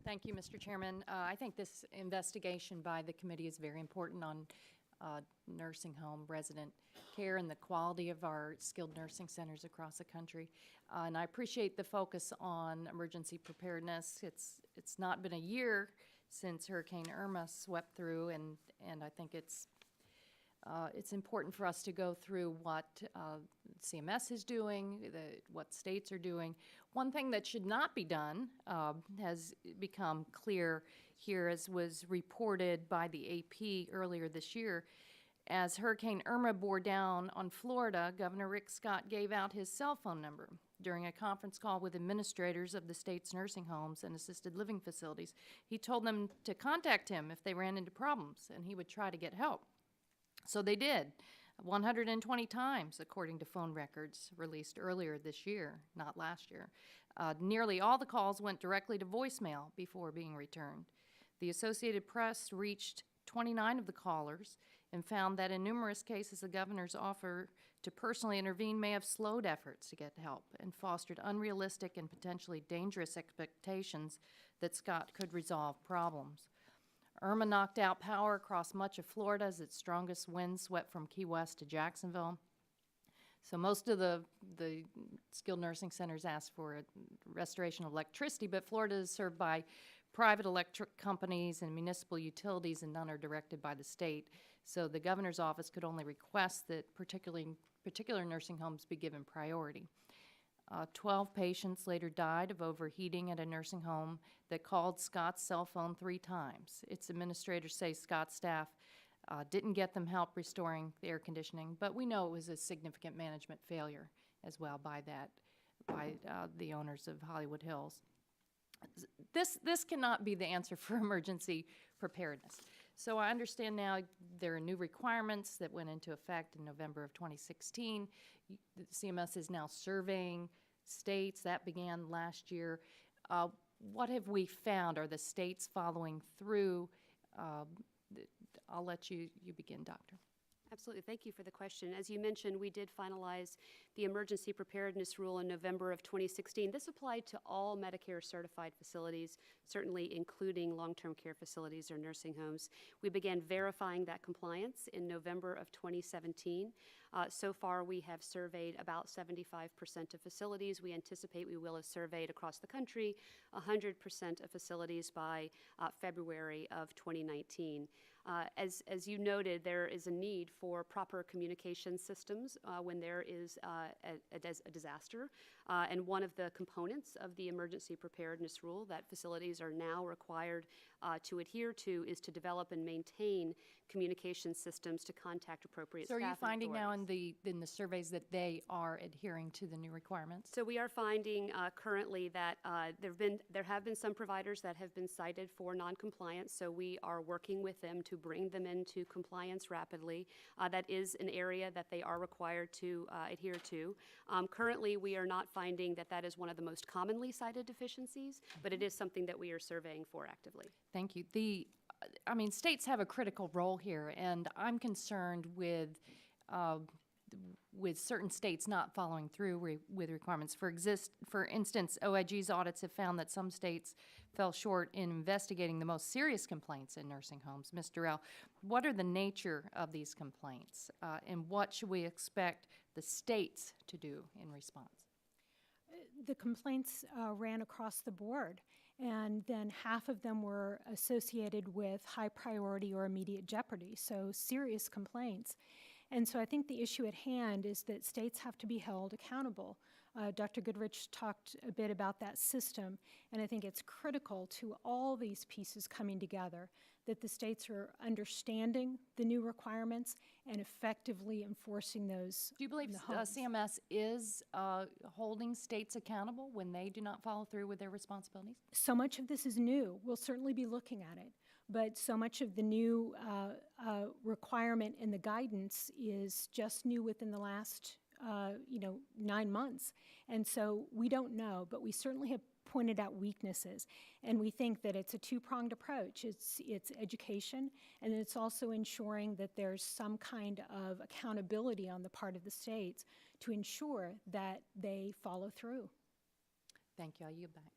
Thank you, Mr. Chairman. I think this investigation by the committee is very important on nursing home resident care and the quality of our skilled nursing centers across the country. And I appreciate the focus on emergency preparedness. It's not been a year since Hurricane Irma swept through, and I think it's important for us to go through what CMS is doing, what states are doing. One thing that should not be done has become clear here, as was reported by the AP earlier this year. As Hurricane Irma bore down on Florida, Governor Rick Scott gave out his cell phone number during a conference call with administrators of the state's nursing homes and assisted living facilities. He told them to contact him if they ran into problems, and he would try to get help. So they did, 120 times, according to phone records released earlier this year, not last year. Nearly all the calls went directly to voicemail before being returned. The Associated Press reached 29 of the callers and found that in numerous cases the governor's offer to personally intervene may have slowed efforts to get help and fostered unrealistic and potentially dangerous expectations that Scott could resolve problems. Irma knocked out power across much of Florida as its strongest winds swept from Key West to Jacksonville. So most of the skilled nursing centers asked for a restoration of electricity, but Florida is served by private electric companies and municipal utilities, and none are directed by the state. So the governor's office could only request that particular nursing homes be given priority. 12 patients later died of overheating at a nursing home that called Scott's cell phone 3 times. Its administrators say Scott's staff didn't get them help restoring the air conditioning, but we know it was a significant management failure as well by the owners of Hollywood Hills. This cannot be the answer for emergency preparedness. So I understand now there are new requirements that went into effect in November of 2016. CMS is now surveying states. That began last year. What have we found? Are the states following through? I'll let you begin, Doctor. Absolutely. Thank you for the question. As you mentioned, we did finalize the emergency preparedness rule in November of 2016. This applied to all Medicare certified facilities, certainly including long-term care facilities or nursing homes. We began verifying that compliance in November of 2017. So far, we have surveyed about 75% of facilities. We anticipate we will have surveyed across the country 100% of facilities by February of 2019. As you noted, there is a need for proper communication systems when there is a disaster. And one of the components of the emergency preparedness rule that facilities are now required to adhere to is to develop and maintain communication systems to contact appropriate staff. So are you finding now in the surveys that they are adhering to the new requirements? So we are finding currently that there have been some providers that have been cited for noncompliance, so we are working with them to bring them into compliance rapidly. That is an area that they are required to adhere to. Currently, we are not finding that that is one of the most commonly cited deficiencies, but it is something that we are surveying for actively. Thank you. States have a critical role here, and I'm concerned with certain states not following through with requirements. For instance, OIG's audits have found that some states fell short in investigating the most serious complaints in nursing homes. Ms. Durrell, what are the nature of these complaints, and what should we expect the states to do in response? The complaints ran across the board, and then half of them were associated with high priority or immediate jeopardy, so serious complaints. And so I think the issue at hand is that states have to be held accountable. Dr. Goodrich talked a bit about that system, and I think it's critical to all these pieces coming together, that the states are understanding the new requirements and effectively enforcing those. Do you believe CMS is holding states accountable when they do not follow through with their responsibilities? So much of this is new. We'll certainly be looking at it. But so much of the new requirement and the guidance is just new within the last 9 months. And so we don't know, but we certainly have pointed out weaknesses. And we think that it's a two-pronged approach. It's education, and it's also ensuring that there's some kind of accountability on the part of the states to ensure that they follow through. Thank you. I'll yield back.